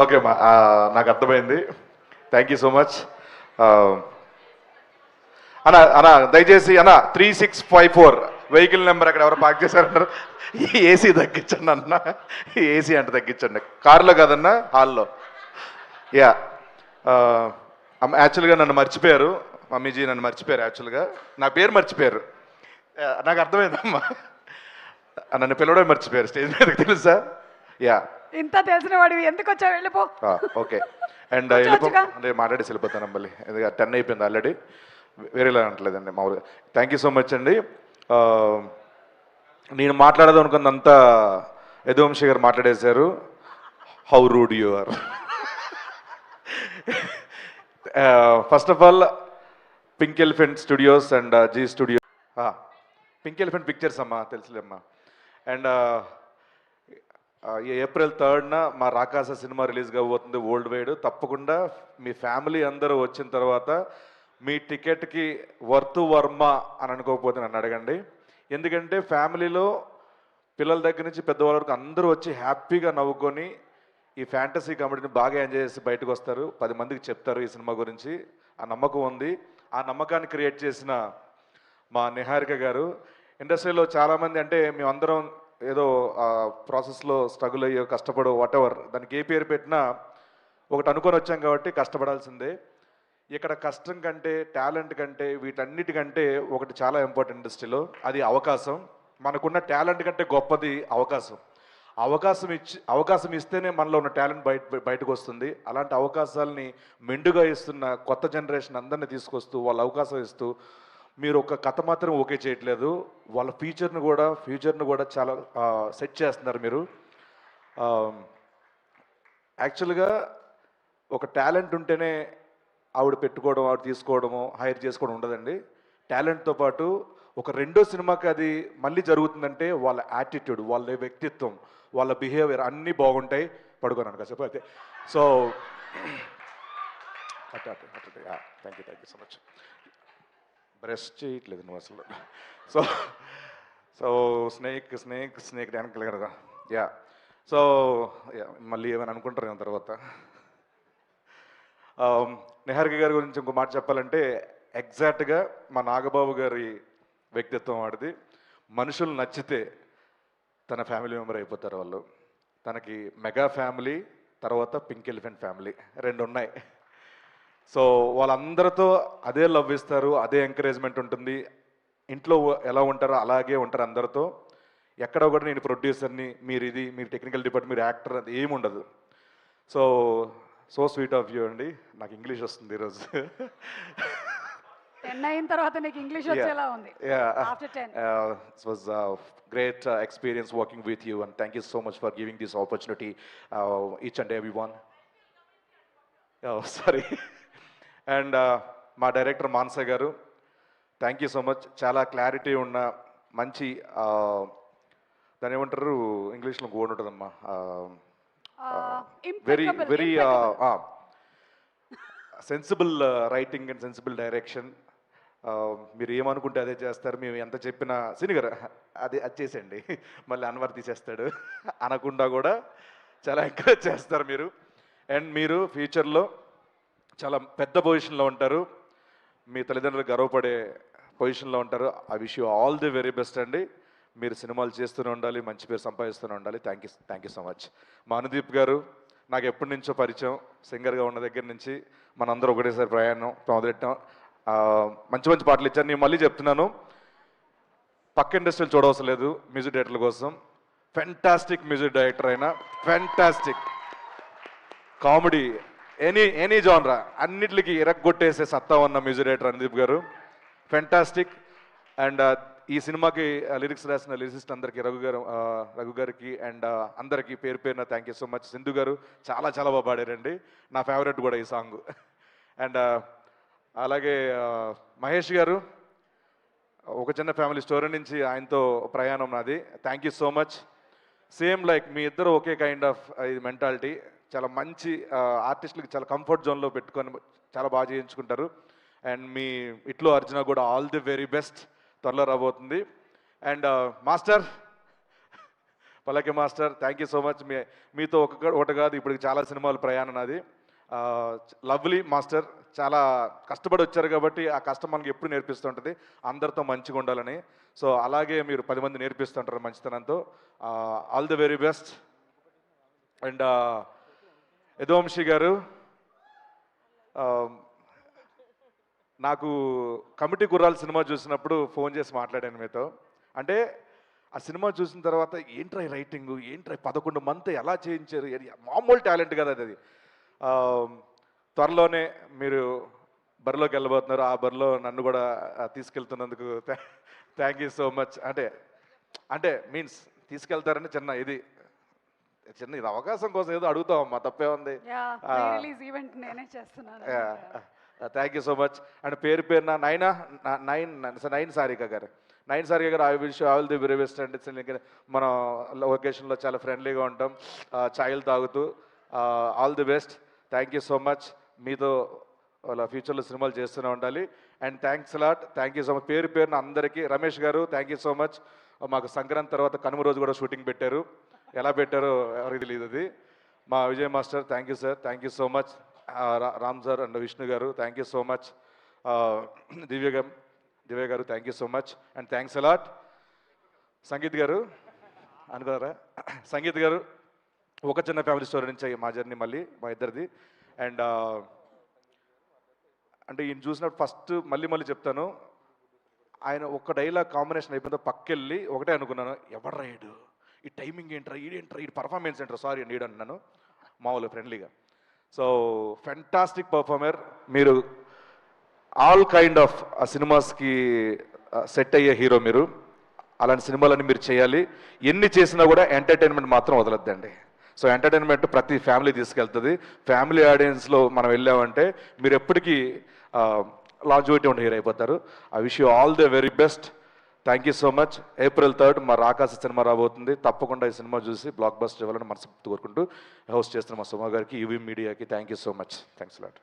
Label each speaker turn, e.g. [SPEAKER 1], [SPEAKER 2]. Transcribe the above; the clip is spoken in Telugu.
[SPEAKER 1] ఓకే అమ్మా, నాకు అర్థమైంది. Thank you so much. అన్న అన్న దయచేసి అన్న 3654 వెహికల్ నెంబర్ అక్కడ ఎవరు పార్క్ చేశారంటారు. ఏసీ తగ్గించండి అన్న, ఏసీ అంటే తగ్గించండి. కారులో కాదన్నా, హాల్లో. యా, యాక్చువల్గా నన్ను మర్చిపోయారు, మమ్మీజీ నన్ను మర్చిపోయారు. యాక్చువల్గా నా పేరు మర్చిపోయారు. నాకు అర్థమైందమ్మా, నన్ను పిలవడం మర్చిపోయారు స్టేజ్ మీదకి, తెలుసా? యా,
[SPEAKER 2] ఇంత తెలిసిన వాడివి ఎందుకు వచ్చావు? వెళ్ళిపో.
[SPEAKER 1] ఓకే. అండ్ వెళ్ళిపో అంటే మాట్లాడేసి వెళ్ళిపోతాను మళ్ళీ, ఎందుకంటే 10 అయిపోయింది ఆల్రెడీ. వేరేలా అంటలేదండి మామూలుగా. థ్యాంక్ యూ సో మచ్ అండి. నేను మాట్లాడదాం అనుకున్నంతా యదువంశీ గారు మాట్లాడేశారు. How rude you are. First of all pink elephant studios and Zee studio, pink elephant pictures అమ్మా, తెలుసులేమ్మా. అండ్ ఏప్రిల్ 3rd మా రాకాస సినిమా రిలీజ్ కాబోతుంది వరల్డ్ వైడ్. తప్పకుండా మీ ఫ్యామిలీ అందరూ వచ్చిన తర్వాత మీ టికెట్కి వర్త్ వర్మ అని అనుకోకపోతే నన్ను అడగండి. ఎందుకంటే ఫ్యామిలీలో పిల్లల దగ్గర నుంచి పెద్దవాళ్ళ వరకు అందరూ వచ్చి హ్యాపీగా నవ్వుకొని ఈ ఫ్యాంటసీ కామెడీని బాగా ఎంజాయ్ చేసి బయటకు వస్తారు, 10 మందికి చెప్తారు ఈ సినిమా గురించి. ఆ నమ్మకం ఉంది. ఆ నమ్మకాన్ని క్రియేట్ చేసిన మా నిహారిక గారు. ఇండస్ట్రీలో చాలామంది, అంటే మేమందరం ఏదో ప్రాసెస్లో స్ట్రగుల్ అయ్యో కష్టపడో వాటెవర్, దానికి ఏ పేరు పెట్టినా ఒకటి అనుకొని వచ్చాం కాబట్టి కష్టపడాల్సిందే. ఇక్కడ కష్టం కంటే, టాలెంట్ కంటే, వీటన్నిటికంటే ఒకటి చాలా ఇంపార్టెంట్ ఇండస్ట్రీలో, అది అవకాశం. మనకున్న టాలెంట్ కంటే గొప్పది అవకాశం. అవకాశం ఇస్తేనే మనలో ఉన్న టాలెంట్ బయటకు వస్తుంది. అలాంటి అవకాశాలని మెండుగా ఇస్తున్న కొత్త జనరేషన్ అందరినీ తీసుకొస్తూ వాళ్ళ అవకాశం ఇస్తూ, మీరు ఒక కథ మాత్రం ఓకే చేయట్లేదు, వాళ్ళ ఫ్యూచర్ను కూడా చాలా సెట్ చేస్తున్నారు మీరు. యాక్చువల్గా ఒక టాలెంట్ ఉంటేనే ఆవిడ పెట్టుకోవడం, ఆవిడ తీసుకోవడము, హైర్ చేసుకోవడం ఉండదండి. టాలెంట్తో పాటు ఒక రెండో సినిమాకి అది మళ్ళీ జరుగుతుందంటే వాళ్ళ యాటిట్యూడ్, వాళ్ళ వ్యక్తిత్వం, వాళ్ళ బిహేవియర్ అన్నీ బాగుంటాయి. పడుకోనాను కాసేపు అయితే. So thank you so much. Breast చేయట్లేదు నువ్వు అసలు. సో సో స్నేక్ వెనకాల కదా. యా, సో మళ్ళీ ఏమైనా అనుకుంటారు తర్వాత. నిహారిక గారి గురించి ఇంకో మాట చెప్పాలంటే, ఎగ్జాక్ట్గా మా నాగబాబు గారి వ్యక్తిత్వం వాడిది. మనుషులు నచ్చితే తన ఫ్యామిలీ మెంబర్ అయిపోతారు వాళ్ళు. తనకి మెగా ఫ్యామిలీ, తర్వాత పింక్ ఎలిఫెంట్ ఫ్యామిలీ, 2 ఉన్నాయి. సో వాళ్ళందరితో అదే లవ్ ఇస్తారు, అదే ఎంకరేజ్మెంట్ ఉంటుంది. ఇంట్లో ఎలా ఉంటారో అలాగే ఉంటారు అందరితో. ఎక్కడ కూడా నేను ప్రొడ్యూసర్ని, మీరు టెక్నికల్ డిపార్ట్మెంట్, మీరు యాక్టర్, అది ఏమి ఉండదు. సో స్వీట్ ఆఫ్ యూ అండి. నాకు ఇంగ్లీష్ వస్తుంది ఈరోజు.
[SPEAKER 2] 10 అయిన తర్వాత నీకు ఇంగ్లీష్ వచ్చేలా ఉంది. After 10.
[SPEAKER 1] It was a great experience working with you, and thank you so much for giving this opportunity, each and everyone. Oh, sorry. And మా డైరెక్టర్ మానస గారు, థ్యాంక్ యూ సో మచ్. చాలా క్లారిటీ ఉన్న మంచి, దాని ఏమంటారు ఇంగ్లీష్లో గోడ్ ఉంటుందమ్మా, very very sensible writing and sensible direction. మీరు ఏమనుకుంటే అదే చేస్తారు. మేము ఎంత చెప్పినా సినిగర్ అది చేసేయండి, మళ్ళీ అన్వర్ తీసేస్తాడు అనకుండా కూడా చాలా ఎంకరేజ్ చేస్తారు మీరు. అండ్ మీరు ఫ్యూచర్లో చాలా పెద్ద పొజిషన్లో ఉంటారు, మీ తల్లిదండ్రులు గర్వపడే పొజిషన్లో ఉంటారు. I wish you all the very best అండి. మీరు సినిమాలు చేస్తూనే ఉండాలి, మంచి పేరు సంపాదిస్తూనే ఉండాలి. Thank you so much. మా అనుదీప్ గారు నాకు ఎప్పటి నుంచో పరిచయం, సింగర్గా ఉన్న దగ్గర నుంచి మనందరూ ఒకటేసారి ప్రయాణం మొదలెట్టాం. మంచి మంచి పాటలు ఇచ్చారు. నేను మళ్ళీ చెప్తున్నాను, పక్క ఇండస్ట్రీలు చూడవలసిన లేదు మ్యూజిక్ డైరెక్టర్ల కోసం. ఫెంటాస్టిక్ మ్యూజిక్ డైరెక్టర్ అయినా, ఫెంటాస్టిక్ కామెడీ, ఎనీ జానరా అన్నిటికి ఇరగ్గొట్టేసే సత్తా ఉన్న మ్యూజిక్ డైరెక్టర్ అనుదీప్ గారు, ఫెంటాస్టిక్. అండ్ ఈ సినిమాకి లిరిక్స్ రాసిన లిరిసిస్ట్ అందరికీ, రఘు గారికి అండ్ అందరికీ పేరు పేరున thank you so much. Sindhu గారు చాలా చాలా బాగా పాడారండి, నా ఫేవరెట్ కూడా ఈ సాంగ్. అండ్ అలాగే మహేష్ గారు, ఒక చిన్న ఫ్యామిలీ స్టోరీ నుంచి ఆయనతో ప్రయాణం నాది. Thank you so much. Same like మీ ఇద్దరు ఒకే కైండ్ ఆఫ్ ఇది మెంటాలిటీ. చాలా మంచి ఆర్టిస్టులకి చాలా కంఫర్ట్ జోన్లో పెట్టుకొని చాలా బాగా చేయించుకుంటారు. అండ్ మీ ఇట్లో అర్జున కూడా ఆల్ ది వెరీ బెస్ట్, త్వరలో రాబోతుంది. అండ్ మాస్టర్ పల్లకి master thank you so much. మీతో ఒకటి కాదు ఇప్పుడు చాలా సినిమాలు ప్రయాణం నాది. లవ్లీ మాస్టర్ చాలా కష్టపడి వచ్చారు కాబట్టి ఆ కష్టం మనకి ఎప్పుడు నేర్పిస్తుంటుంది అందరితో మంచిగా ఉండాలని. సో అలాగే మీరు 10 మంది నేర్పిస్తుంటారు మంచితనంతో. All the very best. And Yaduvamshi గారు, నాకు కమిటీ గుర్రాల సినిమా చూసినప్పుడు ఫోన్ చేసి మాట్లాడాను మీతో. అంటే ఆ సినిమా చూసిన తర్వాత ఏంట్రా రైటింగ్, ఏంట్రా 11 మంత్ ఎలా చేయించారు, మామూలు టాలెంట్ కదా అది. త్వరలోనే మీరు బరిలోకి వెళ్ళబోతున్నారు. ఆ బరిలో నన్ను కూడా తీసుకెళ్తున్నందుకు థ్యాంక్ యూ సో మచ్. అంటే మీన్స్ తీసుకెళ్తారని చిన్న ఇది అవకాశం కోసం ఏదో అడుగుతామమ్మా, తప్పే ఉంది.
[SPEAKER 2] రిలీజ్ ఈవెంట్ నేనే చేస్తున్నాను.
[SPEAKER 1] Thank you so much. And పేరున నైన్ సారిక గారు, I wish all the very best. And మనం లొకేషన్లో చాలా ఫ్రెండ్లీగా ఉంటాం, ఛాయలు తాగుతూ. All the best. Thank you so much. మీతో ఫ్యూచర్లో సినిమాలు చేస్తూనే ఉండాలి. And thanks lot. Thank you so much. పేరున అందరికీ. రమేష్ గారు థ్యాంక్ యూ సో మచ్. మాకు సంక్రాంతి తర్వాత కనుమ రోజు కూడా షూటింగ్ పెట్టారు. ఎలా పెట్టారో ఎవరికి తెలియదు అది. మా Vijay master thank you sir, thank you so much. Ram sir and Vishnu గారు థ్యాంక్ యూ సో మచ్. దివ్య గారు thank you so much. And thanks a lot. Sangeet గారు అనుకున్నారా, సంగీత్ గారు ఒక చిన్న ఫ్యామిలీ స్టోరీ నుంచి మా జర్నీ మళ్ళీ మా ఇద్దరిది. అండ్ అంటే ఈయన చూసినప్పుడు ఫస్ట్ మళ్ళీ చెప్తాను, ఆయన ఒక్క డైలాగ్ కాంబినేషన్ అయిపోయిందో పక్కెళ్ళి ఒకటే అనుకున్నాను, ఎవరు రాయడు ఈ టైమింగ్ ఏంట్రా, ఈ పర్ఫార్మెన్స్ ఏంట్రా, సారీ అండి ఈడు అన్నాను మామూలు ఫ్రెండ్లీగా. So fantastic performer. మీరు ఆల్ కైండ్ ఆఫ్ సినిమాస్కి సెట్ అయ్యే హీరో మీరు. అలాంటి సినిమాలన్నీ మీరు చేయాలి. ఎన్ని చేసినా కూడా ఎంటర్టైన్మెంట్ మాత్రం వదలొద్దండి. సో ఎంటర్టైన్మెంట్ ప్రతి ఫ్యామిలీ తీసుకెళ్తుంది. ఫ్యామిలీ ఆడియన్స్లో మనం వెళ్ళామంటే మీరు ఎప్పటికీ లాంజివిటీ ఉన్న హీరో అయిపోతారు. I wish you all the very best. Thank you so much. April 3rd మా రాకాసి సినిమా రాబోతుంది. తప్పకుండా ఈ సినిమా చూసి బ్లాక్ బస్టర్ ఇవ్వాలని మనసు కోరుకుంటూ హోస్ట్ చేస్తున్న మా సుమా గారికి, యూవీ మీడియాకి thank you so much. Thanks lot.